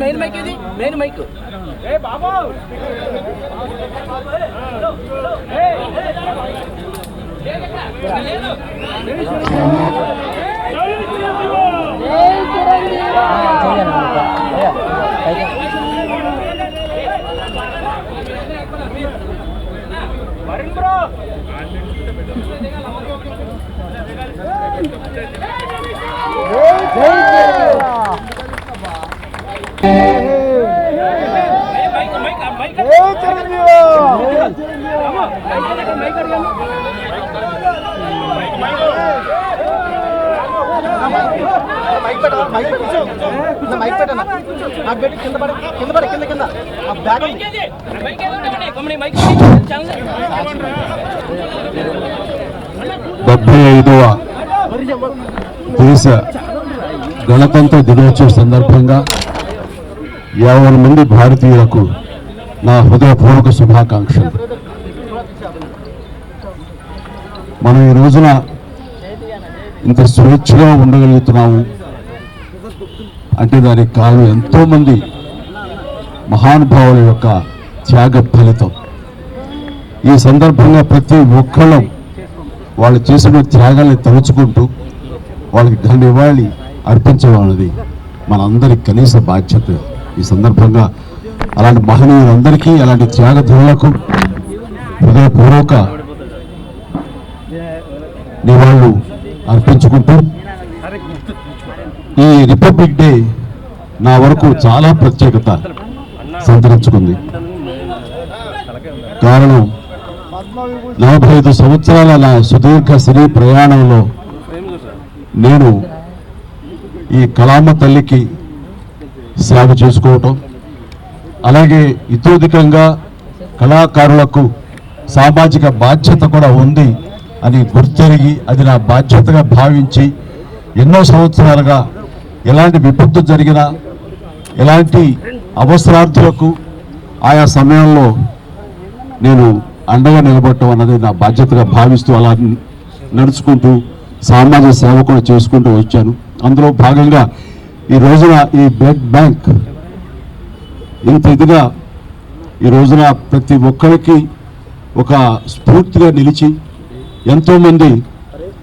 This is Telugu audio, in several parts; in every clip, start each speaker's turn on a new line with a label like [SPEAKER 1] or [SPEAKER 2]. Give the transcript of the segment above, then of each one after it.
[SPEAKER 1] మెయిన్ మైక్
[SPEAKER 2] దేశ గణతంత్ర దినోత్సవ సందర్భంగా 50 మంది భారతీయులకు నా హృదయపూర్వక శుభాకాంక్షలు. మనం ఈ రోజున ఇంత స్వేచ్ఛగా ఉండగలుగుతున్నాము అంటే దానికి కారణం ఎంతోమంది మహానుభావుల యొక్క త్యాగ ఫలితం. ఈ సందర్భంగా ప్రతి ఒక్కళ్ళం వాళ్ళు చేసిన త్యాగాల్ని తలుచుకుంటూ వాళ్ళకి ఘన నివాళి అర్పించడం అనేది మనందరి కనీస బాధ్యత. ఈ సందర్భంగా అలాంటి మహనీయులందరికీ అలాంటి త్యాగధనులకు హృదయపూర్వక నివాళులు అర్పించుకుంటూ ఈ రిపబ్లిక్ డే నా వరకు చాలా ప్రత్యేకత సంతరించుకుంది. కారణం 45 సంవత్సరాల నా సుదీర్ఘ సినీ ప్రయాణంలో నేను ఈ కళామ తల్లికి సేవ చేసుకోవటం, అలాగే ఇతోధికంగా కళాకారులకు సామాజిక బాధ్యత కూడా ఉంది అని గుర్తెరిగి అది నా బాధ్యతగా భావించి ఎన్నో సంవత్సరాలుగా ఎలాంటి విపత్తు జరిగినా ఎలాంటి అవసరార్థులకు ఆయా సమయంలో నేను అండగా నిలబడటం అన్నది నా బాధ్యతగా భావిస్తూ అలా నడుచుకుంటూ సామాజిక సేవ కూడా చేసుకుంటూ వచ్చాను. అందులో భాగంగా ఈ రోజున ఈ బ్లడ్ బ్యాంక్ ఇంత ఇదిగా ఈ రోజున ప్రతి ఒక్కరికి ఒక స్ఫూర్తిగా నిలిచి ఎంతోమంది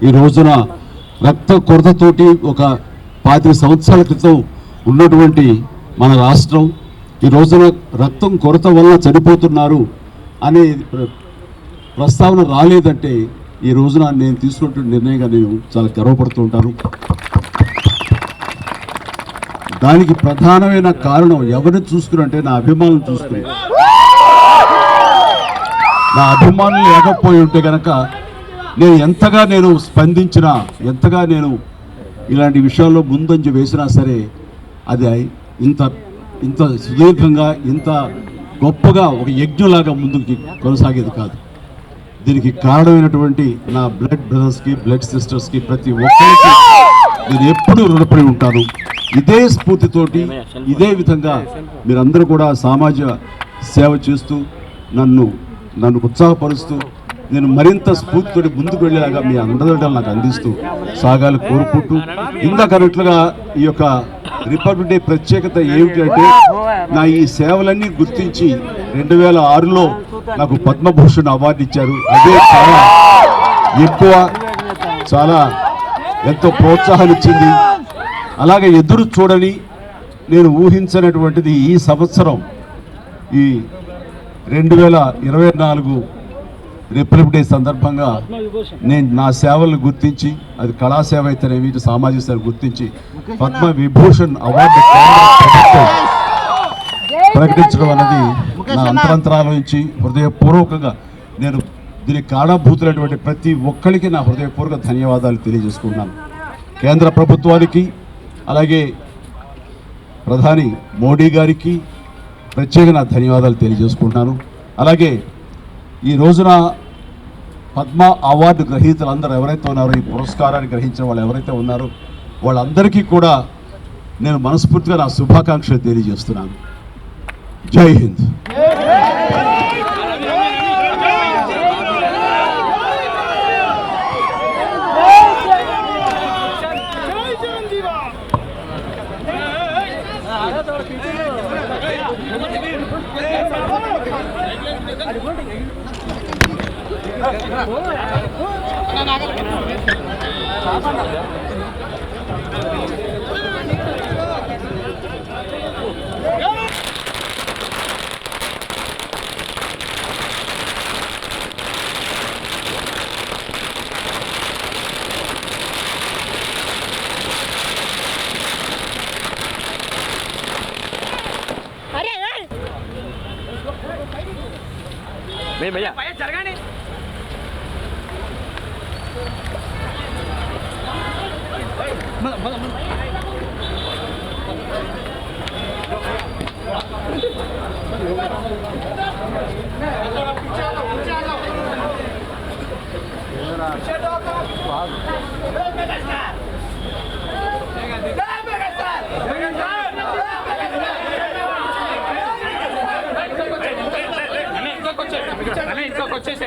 [SPEAKER 2] ఈ రోజున రక్త కొరతతోటి ఒక 25 సంవత్సరాల క్రితం ఉన్నటువంటి మన రాష్ట్రం ఈ రోజున రక్తం కొరత వల్ల చనిపోతున్నారు అనే ప్రస్తావన రాలేదంటే ఈ రోజున నేను తీసుకున్న నిర్ణయంగా నేను చాలా గర్వపడుతూ ఉంటాను. దానికి ప్రధానమైన కారణం ఎవరిని చూసుకున్నంటే నా అభిమానులు చూసుకుని. నా అభిమానులు లేకపోయి ఉంటే కనుక నేను ఎంతగా నేను స్పందించినా ఎంతగా నేను ఇలాంటి విషయాల్లో ముందంజ వేసినా సరే అది ఇంత సుదీర్ఘంగా ఇంత గొప్పగా ఒక యజ్ఞంలాగా ముందుకు కొనసాగేది కాదు. దీనికి కారణమైనటువంటి నా బ్లడ్ బ్రదర్స్కి, బ్లడ్ సిస్టర్స్కి, ప్రతి ఒక్కరికి నేను ఎప్పుడూ రుణపడి ఉంటాను. ఇదే స్ఫూర్తితోటి, ఇదే విధంగా మీరందరూ కూడా సామాజిక సేవ చేస్తూ నన్ను ఉత్సాహపరుస్తూ నేను మరింత స్ఫూర్తితోటి ముందుకు వెళ్ళేలాగా మీ అందరిలో నాకు అందిస్తూ సాగాలి కోరుకుంటూ, ఇందాకన్నట్లుగా ఈ యొక్క రిపబ్లిక్ డే ప్రత్యేకత ఏమిటి అంటే, నా ఈ సేవలన్నీ గుర్తించి 2006లో నాకు పద్మభూషణ్ అవార్డు ఇచ్చారు. అదే చాలా ఎక్కువ, చాలా ఎంతో ప్రోత్సాహాన్ని ఇచ్చింది. అలాగే ఎదురు చూడని, నేను ఊహించినటువంటిది ఈ సంవత్సరం ఈ 2024 రిపబ్లిక్ డే సందర్భంగా నేను నా సేవలను గుర్తించి, అది కళాసేవ అయితేనేమి, సామాజిక సేవ గుర్తించి పద్మ విభూషణ్ అవార్డు ప్రకటించడం అన్నది నా అంతరంతరాల నుంచి హృదయపూర్వకంగా నేను దీనికి కారణభూతులైనటువంటి ప్రతి ఒక్కరికి నా హృదయపూర్వక ధన్యవాదాలు తెలియజేసుకున్నాను. కేంద్ర ప్రభుత్వానికి, అలాగే ప్రధాని మోడీ గారికి ప్రత్యేక నా ధన్యవాదాలు తెలియజేసుకుంటున్నాను. అలాగే ఈ రోజున పద్మ అవార్డు గ్రహీతలందరూ ఎవరైతే ఉన్నారో, ఈ పురస్కారాన్ని గ్రహించిన వాళ్ళు ఎవరైతే ఉన్నారో వాళ్ళందరికీ కూడా నేను మనస్ఫూర్తిగా నా శుభాకాంక్షలు తెలియజేస్తున్నాను. జై హింద్.
[SPEAKER 1] भैया जरगाने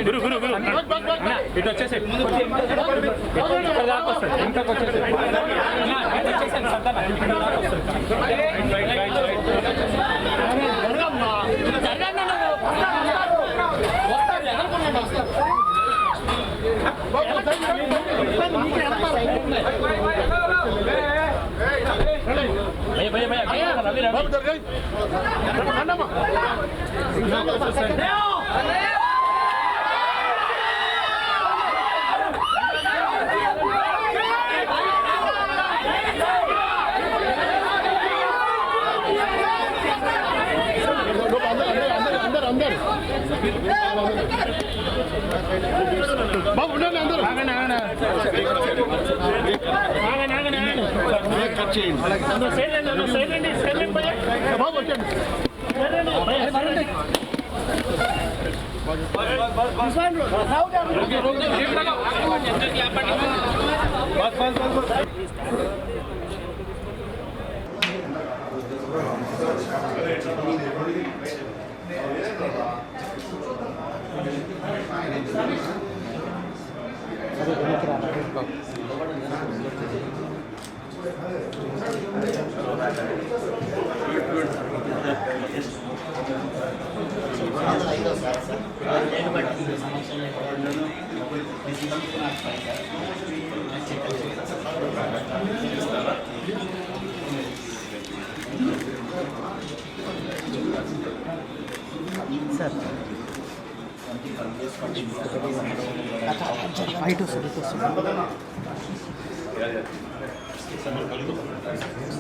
[SPEAKER 1] గురు గురు గురు ఇటు వచ్చేసేయండి, ఇంకొక వచ్చేసేయండి.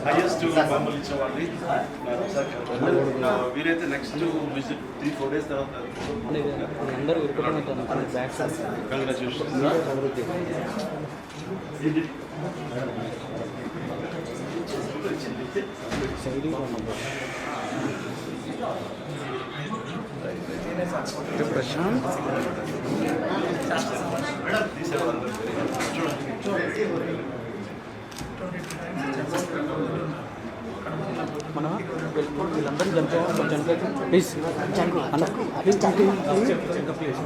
[SPEAKER 3] highest మామూలు ఇచ్చేవాడిని. వీరైతే నెక్స్ట్ విజిట్ 3-4 days తర్వాత కంగ్రాచులేషన్స్.
[SPEAKER 4] ప్రశాంత్ మన వీళ్ళందరూ జనక ప్లీజ్ అన్న ప్లీజ్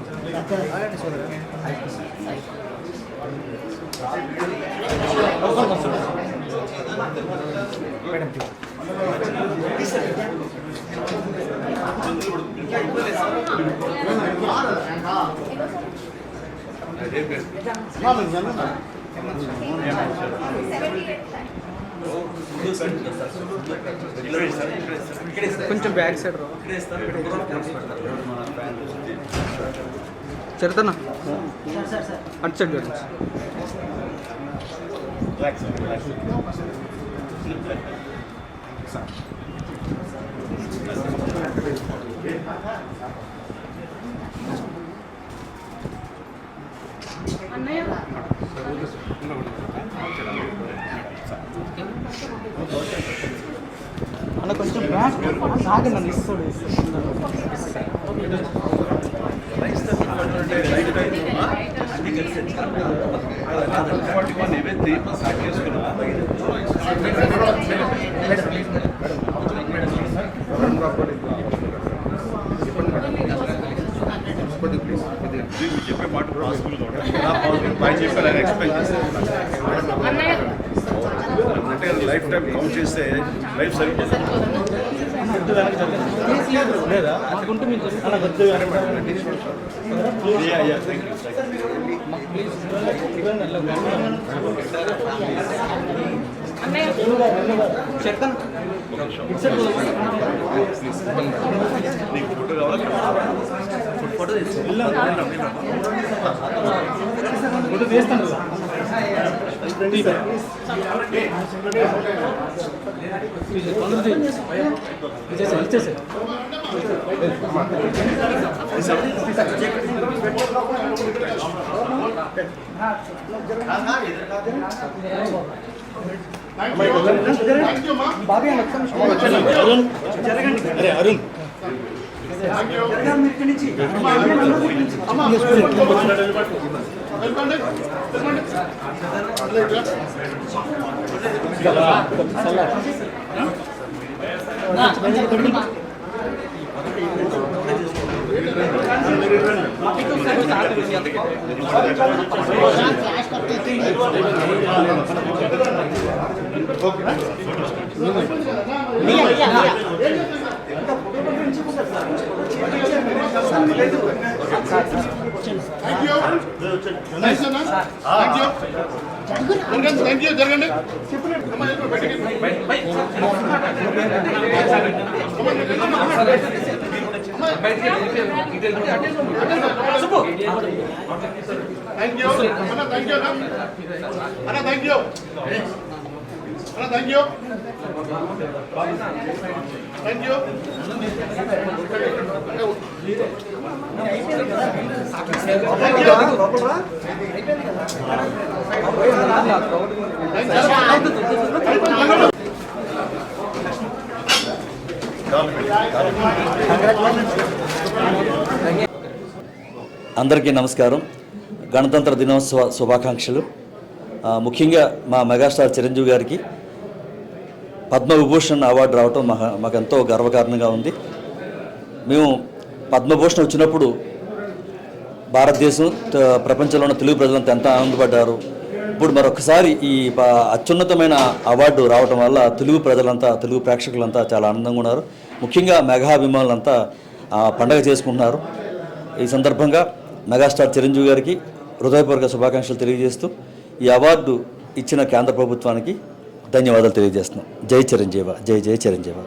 [SPEAKER 4] కొంచెం బ్యాక్ సైడ్ రా చరితన్నా అటు సైడ్ అన్న కొంచెం బ్యాక్ సాగండి నన్ను ఇస్తాడు
[SPEAKER 3] చెప్పే మాట పాసిబుల్ చెప్పారు ఎక్స్ప్లెయిన్ చేస్తారు అంటే లైఫ్ టైం కౌంట్ చేస్తే లైఫ్ సరిపోతుంది
[SPEAKER 4] లేదా
[SPEAKER 3] నీకు ఫోటో కావాలా ఫోటో
[SPEAKER 4] ఫోటో తీస్తాను అరుణ్
[SPEAKER 5] జరగండి
[SPEAKER 6] అందరికీ నమస్కారం. గణతంత్ర దినోత్సవ శుభాకాంక్షలు. ముఖ్యంగా మా మెగాస్టార్ చిరంజీవి గారికి పద్మవిభూషణ్ అవార్డు రావటం మాకు ఎంతో గర్వకారణంగా ఉంది. మేము పద్మభూషణ్ వచ్చినప్పుడు భారతదేశం ప్రపంచంలో ఉన్న తెలుగు ప్రజలంతా ఎంత ఆనందపడ్డారు. ఇప్పుడు మరొకసారి ఈ అత్యున్నతమైన అవార్డు రావటం వల్ల తెలుగు ప్రజలంతా, తెలుగు ప్రేక్షకులంతా చాలా ఆనందంగా ఉన్నారు. ముఖ్యంగా మెగా అభిమానులంతా పండగ చేసుకుంటున్నారు. ఈ సందర్భంగా మెగాస్టార్ చిరంజీవి గారికి హృదయపూర్వక శుభాకాంక్షలు తెలియజేస్తూ ఈ అవార్డు ఇచ్చిన కేంద్ర ప్రభుత్వానికి ధన్యవాదాలు తెలియజేస్తున్నాం. జై చిరంజీవ, జై జై చిరంజీవ.